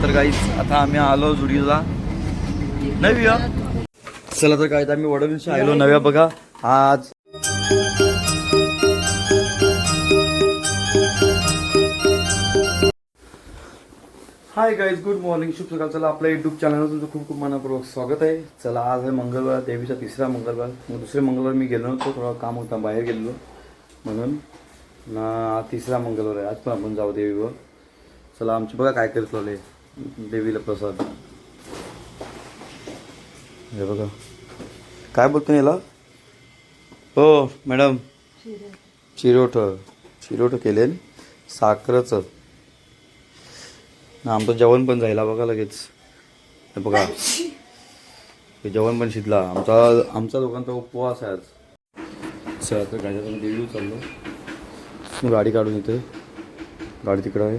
तर काहीच आता आम्ही आलो जुडीला नव्या. चला तर काय आम्ही वडोलीशी आलो नव्या बघा आज. हाय गाईज, गुड मॉर्निंग, शुभ सकाळ. चला आपल्या युट्यूब चॅनलवर तुमचं खूप खूप मनापूर्वक स्वागत आहे. चला आज आहे मंगळवार, देवीचा तिसरा मंगळवार. मग दुसरे मंगळवार मी गेलो नव्हतो, थोडा काम होता, बाहेर गेलो म्हणून ना. तिसरा मंगळवार आहे, आज पण आपण जाऊ देवीवर. चला आमची बघा काय करत चालले देवीला प्रसाद. हे बघा काय बोलतो याला. हो मॅडम, चिरोट केले साखरेचं. आमचं जेवण पण जायला बघा लगेच. हे बघा हे जेवण पण शिजला. आमचा लोकांचा उपवास आहे आज. चला तर काय देवी चाललो, गाडी काढून येते, गाडी तिकडं आहे.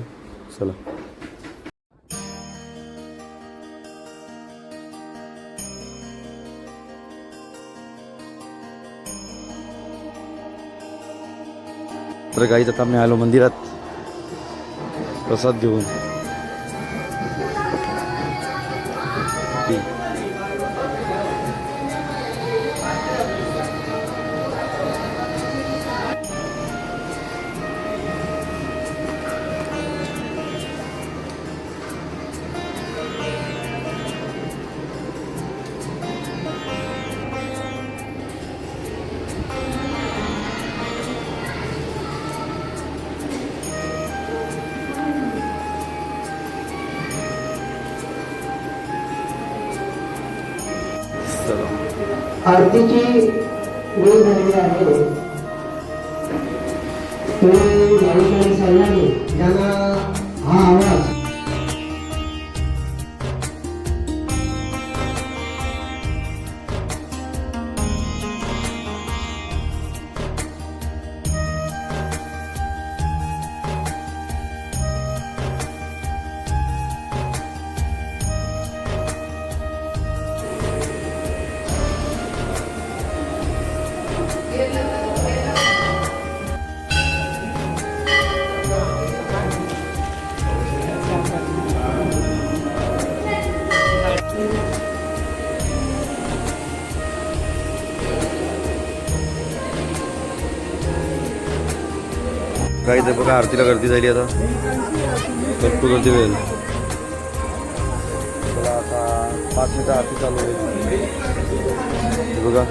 चला तर गाईच आता मी आलो मंदिरात प्रसाद घेऊन. आरतीची वेळ झालेली आहे. तुम्ही गाडीकडे चालल्याने ज्यांना हा आवाज काही तर बघा आरतीला गर्दी झाली आता, भरपूर गर्दी होईल. चला आता 5 मिनिटं आरती चालू होईल. बघा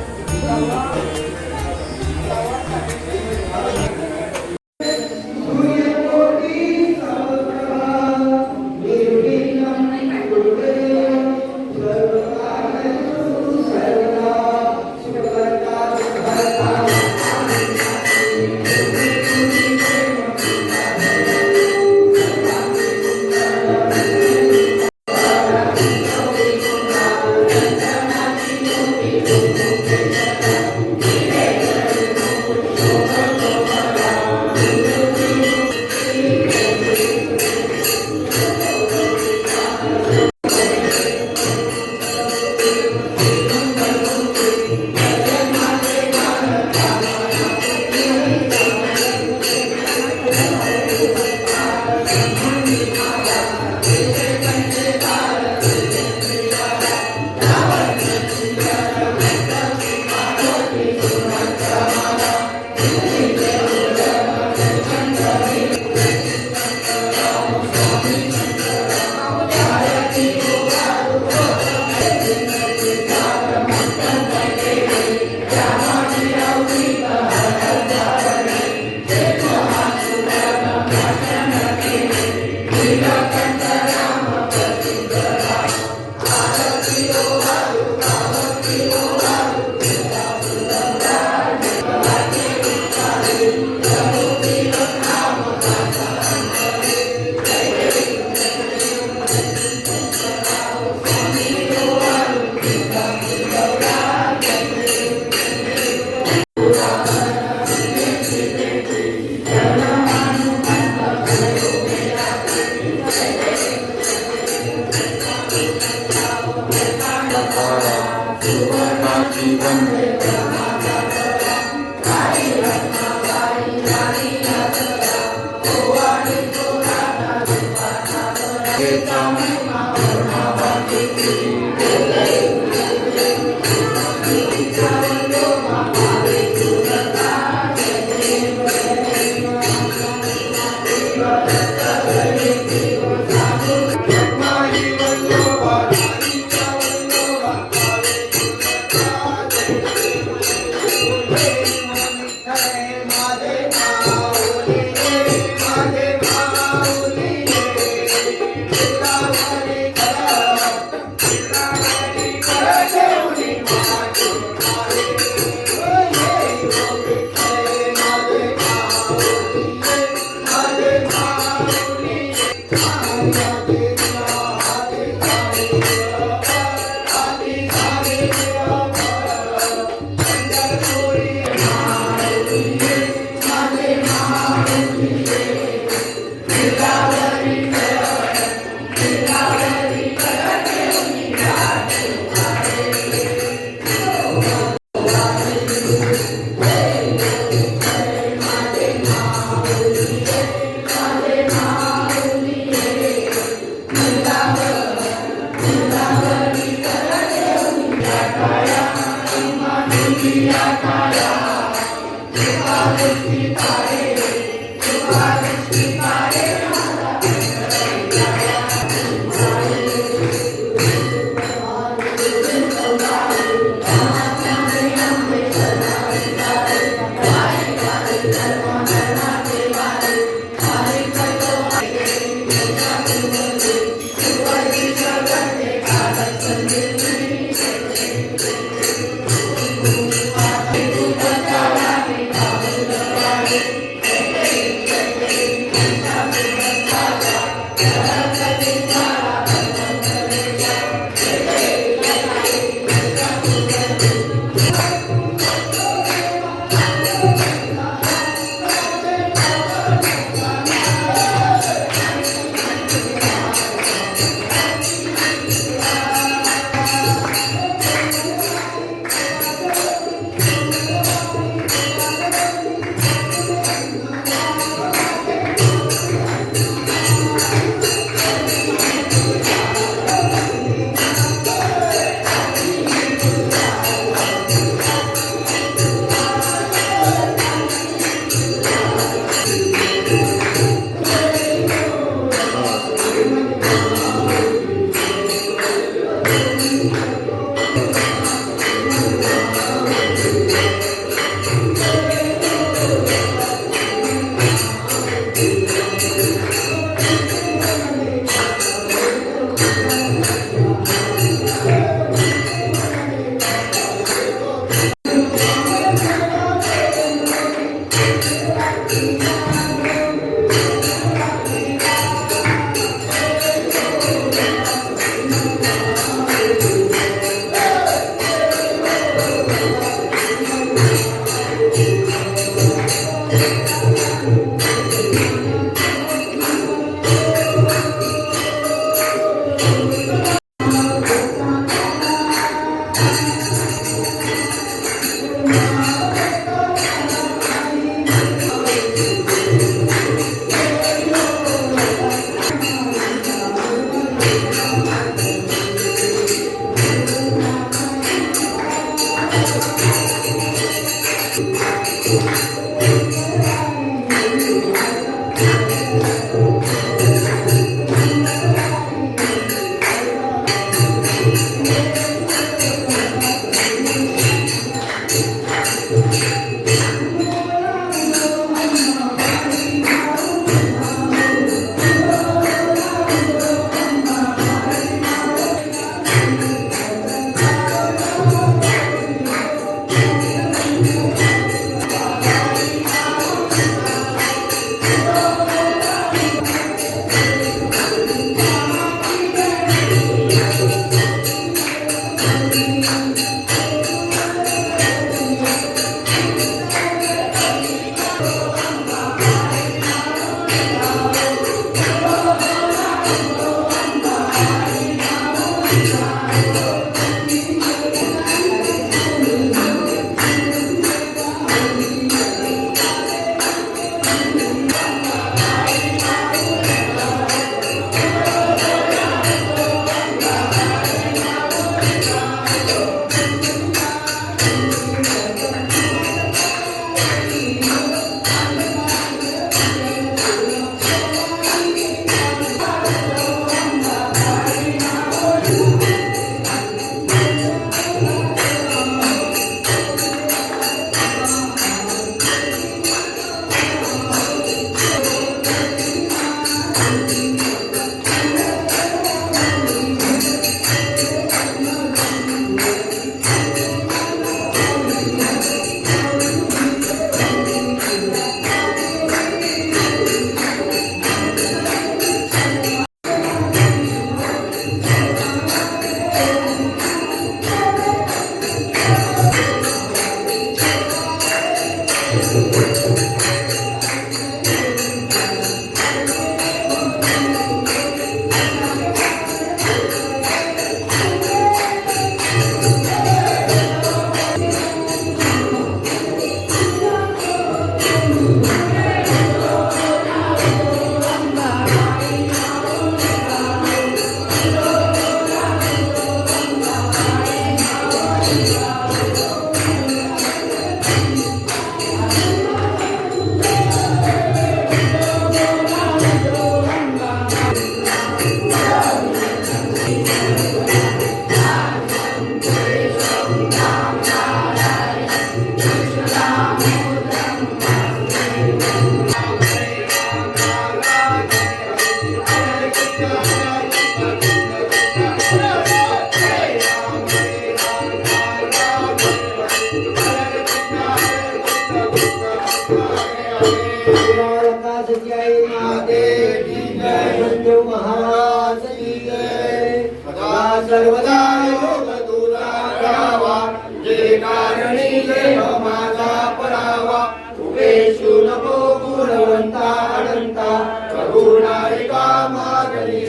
सर्वदा योग तुझा करावा जे कारणी देह माझा परावा उपेशु नको गुणवंता अनंता करुणारिका मागणी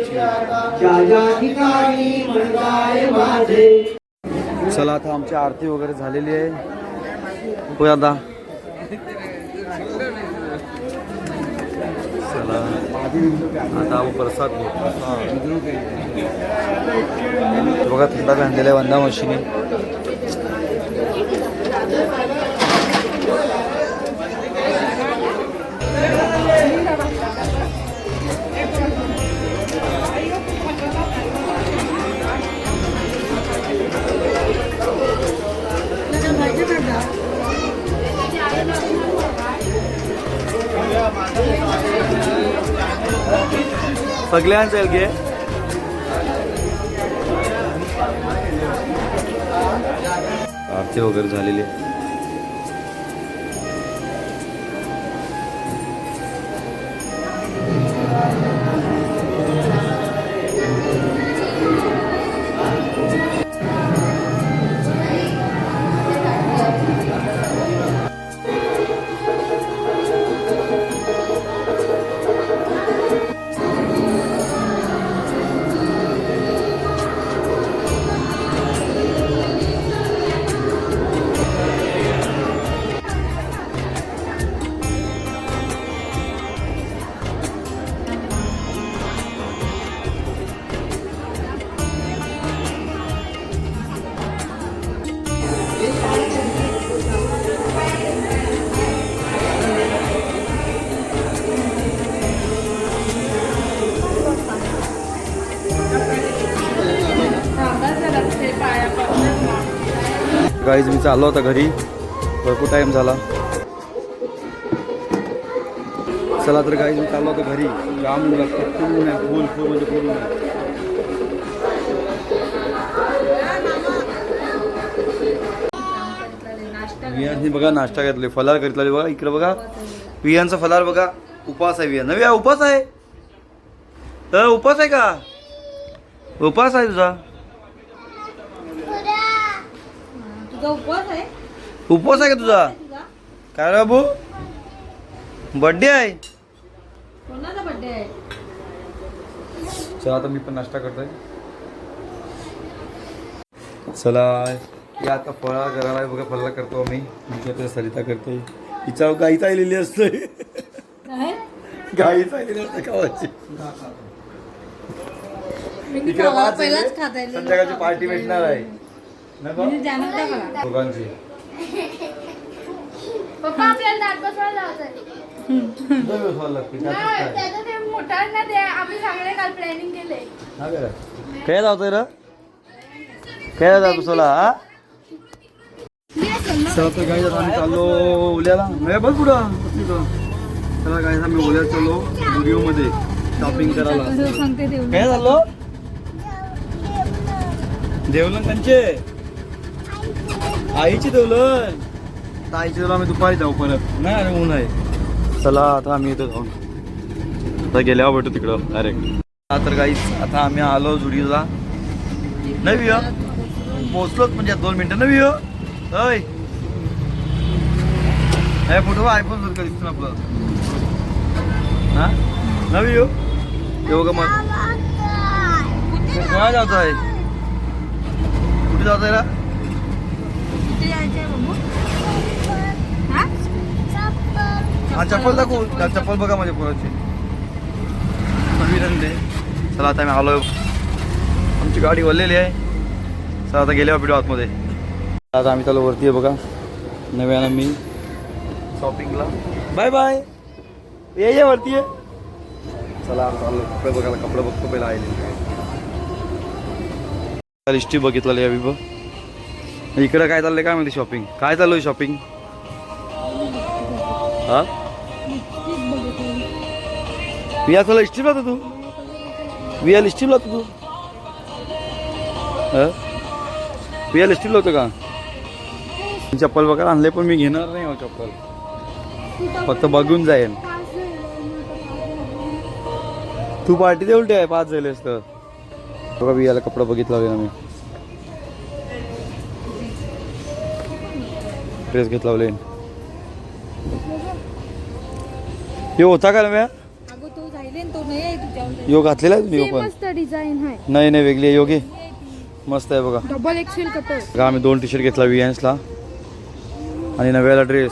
ज्या ज्या ठिकाणी म्हणताय माझे. चला आता आमची आरती वगैरे झालेली आहे. होय आता चला आता प्रसाद घेऊ. बघा थंडा आणलेला आहे वंदा मशीने. सगळ्यांचं आहे घे. आरती वगैरे झालेली आहे. गाईज मी चाललो होता घरी, भरपूर टाइम झाला. चला तर गाईज मी चाललो होता घरी. जाम लागतं फुल नाही, फुल म्हणजे फुल नाही. वियांनी बघा नाश्ता घेतले, फलार घेतला बघा. इकडे बघा वियांचा फलार बघा. उपास आहे वियान. नव्या उपास आहे. उपास आहे का? उपास आहे तुझा? उपवास आहे. उपवास आहे का तुझा? काय रे बाबू, बर्थडे आहे? कोणाचा बर्थडे आहे? चला आता मी पण नाश्ता करतोय. चला या आता फळा करायला बघा. फळा करतो आम्ही. आता सरिता करते. हिचा गाईच आलेली असते. गाईच आलेली असते गावाची. इकडे पाच आहे. संध्याकाळची पार्टी भेटणार आहे दोघांची. पप्पा आपल्याला दात बसवायला जायचंय. त्याचं ते मोठा ना ते आम्ही सगळे काल प्लॅनिंग केले. काय जातोय रे? काय जातो बसवला? चला तर गाईज आता आम्ही चाललो ओल्याला. नाही बघ पुढं. चला गाईज आम्ही ओल्याला चाललो व्हिडिओमध्ये शॉपिंग करायला. काय चाललो? देवलन त्यांचे आईची देवलन. आता आईची देवलं आम्ही दुपारी जाऊ परत. नाही अरे ऊन आहे. चला आता आम्ही इथं जाऊन आता गेल्यावर भेटू तिकडं डायरेक्ट. तर गाईज आता आम्ही आलो जुडीला. नाही वियो पोचलोच म्हणजे 2 मिनिटं. नाही वियो अय हे फोटो आयफोन सारखं दिसतो आपलं. हा नवी येऊ येऊ का मग? काय जात आहे? कुठे जात आहे ना? हा चप्पल दाखवू. चप्पल बघा माझ्या पोराची. चला आता आम्ही आलो. आमची गाडी वळलेली आहे. चला आता गेल्या व्हिडिओ आतमध्ये. आता आम्ही चालू वरती आहे बघा नव्यानं मी शॉपिंगला. Bye bye. ये वरती आहे. चला चाललो कपडे बघायला. कपडे बघतो पहिला आले. लिस्टी बघितलं यावी बघ. इकडं काय चाललंय काय माहिती शॉपिंग. काय चालू आहे शॉपिंग? हा विया तुला लिस्टिप लावतो तू? विया लिस्टिप लावतो तू? विया लिस्टिप लावतो का? चप्पल बघायला आणले पण मी घेणार नाही हो चप्पल. फक्त बघून जाईल. तू पार्टी दे उलटे आहे 5 झाले असतं. बघा वियाला कपडा बघितला होता मी, ड्रेस घेतला होता. यो होता का नव्या? अगं तो जाईल तो नाही आहे तुझ्यावर. यो घातलेला आहे तुम्ही? यो पण मस्त डिझाईन आहे. नाही नाही वेगळी आहे योगी, मस्त आहे बघा. Double XL cutter. बघा आम्ही 2 टी-शर्ट घेतला वियांसला आणि नव्याला ड्रेस.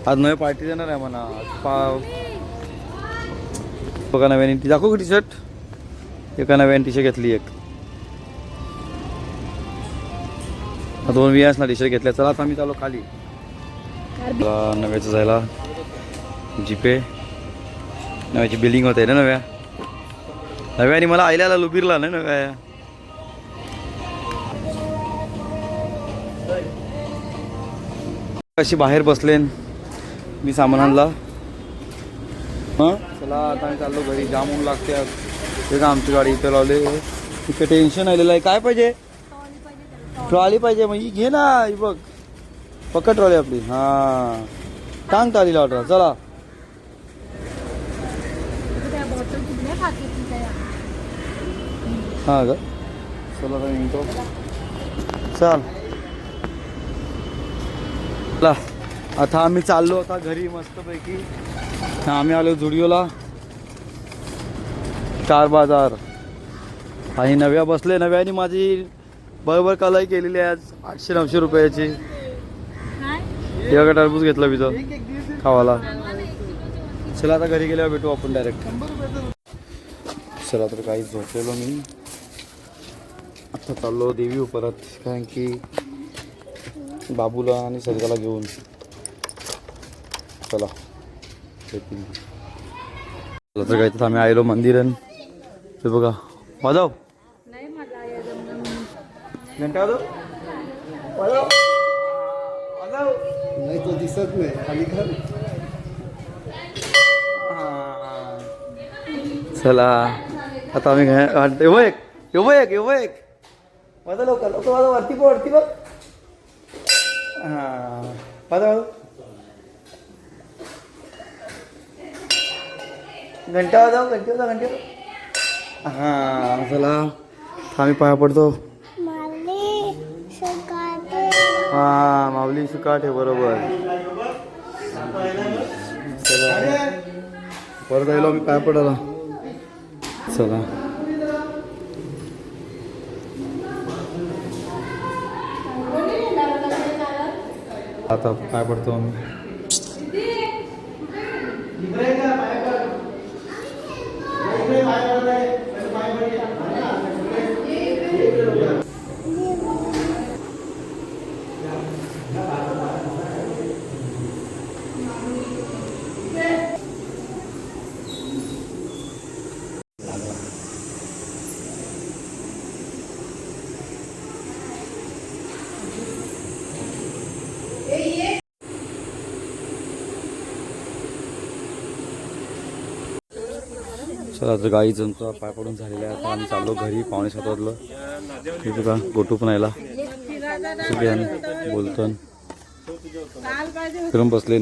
आज नव्या पार्टी देणार आहे म्हणा. बघा नव्याने ती दाखव का टी-शर्ट. एका नव्याने टी-शर्ट घेतली एक. 2 वियांसला टी-शर्ट घेतल्या. चला आता आम्ही चालू खाली. नव्याचं जायला जीपे. नव्याची बिलिंग होत आहे ना नव्या. नव्याने मला आयल्याला लुबिरला नाही नव्या. अशी बाहेर बसले मी सामान आणला. हां चला आता आम्ही चाललो घरी. जाम ऊन लागते आज. हे का आमची गाडी इथं लावले. इथे टेन्शन आलेलं आहे. काय पाहिजे? ट्रॉली पाहिजे. मग ही घे ना. ही बघ पकड ट्रॉली आपली. हां टांग ट्रॉलीला ऑर्डर. चला हां ग चला आता निघतो. चल ला आता आम्ही चाललो आता घरी मस्तपैकी. आम्ही आलो झुडिओला. 4 बाजार आणि नव्या बसले. नव्याने माझी बरोबर कलाई केलेली आहे आज 800-900 रुपयाची. एका टरबूज घेतला विजय खावाला. चला आता घरी गेल्यावर भेटू आपण डायरेक्ट. चला तर काही झोपलेलो मी. आता चाललो देवी परत, कारण की बाबूला आणि सरिताला घेऊन. चला तर काय तर आम्ही आलो मंदिरन. ते बघा वाजव घंटा वाजव. नाही तो दिसत नाही खाली घर. चला आता आम्ही येऊ एक वाजव लवकर लवकर वाजव. वरती बघ. हां वाजव. घंटा वाजव. हां चला आम्ही पाया पडतो. हां माऊली सुकाटे बरोबर. चला परत आलो आम्ही पाया पडायला. चला आता पाय पडतो आम्ही. चला तर गाईचं पाय पडून झालेला आहे. आता आम्ही चाललो घरी. 6:45 वाजलं. हे बघा गोटू पण यायला सुबियान बोलतो फिरून बसले.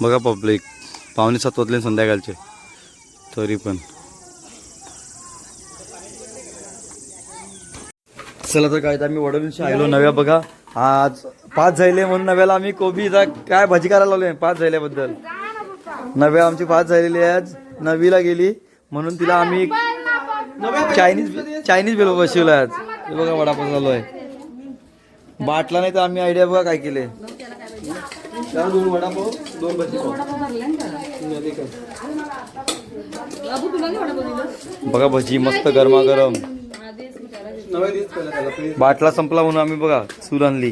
बघा पब्लिक 6:45 वाजले संध्याकाळचे तरी पण. चला तर काय तर आम्ही वडोलीशी आलो. नव्या बघा आज 5 झाले म्हणून नव्याला आम्ही कोबी काय भाजी करायला लावले. 5 झाल्याबद्दल नव्या आमची 5 झालेली आहे. आज 9वीला गेली म्हणून तिला आम्ही चायनीज बेलो बसवलं आज. हे बघा वडापाव चालू आहे. बाटला नाही तर आम्ही आयडिया बघा काय केले. 2 वडापाव 2 भजी. बघा भजी मस्त गरमागरम. बाटला संपला म्हणून आम्ही बघा सूर आणली.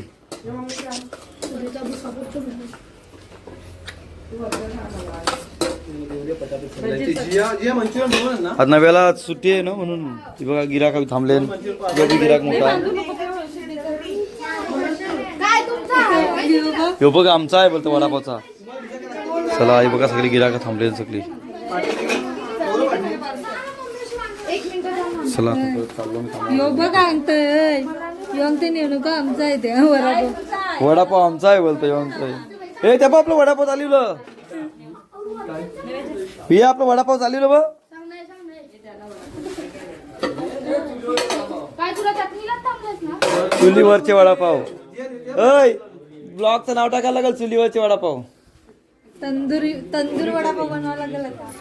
आज नव्याला सुट्टी आहे ना म्हणून ती बघा गिराक थांबले. गिराक मोठा ह्यो बघा आमचा आहे बोलतो वडापावचा. चला आई बघा सगळी गिराक थांबले सगळी. एक मिनिट थांब. चला आता परत चाललो मी कामाला. यो बघ अंगतय यो अंगते नेणू का आमचा आहे ते वडापाव वडापाव आमचा आहे बोलतोय आमचा आहे. ए त्या बा आपलं वडापाव चालवलं हे आपलं वडापाव चालवलं बघ. सांग नाही. काय तुला चटणीलाच थांबलेस ना? चुलीवरचे वडापाव. अय ब्लॉगचं नाव टाकायला लागेल चुलीवरचे वडापाव. तंदूर वडापाव बनवावा लागेल आता.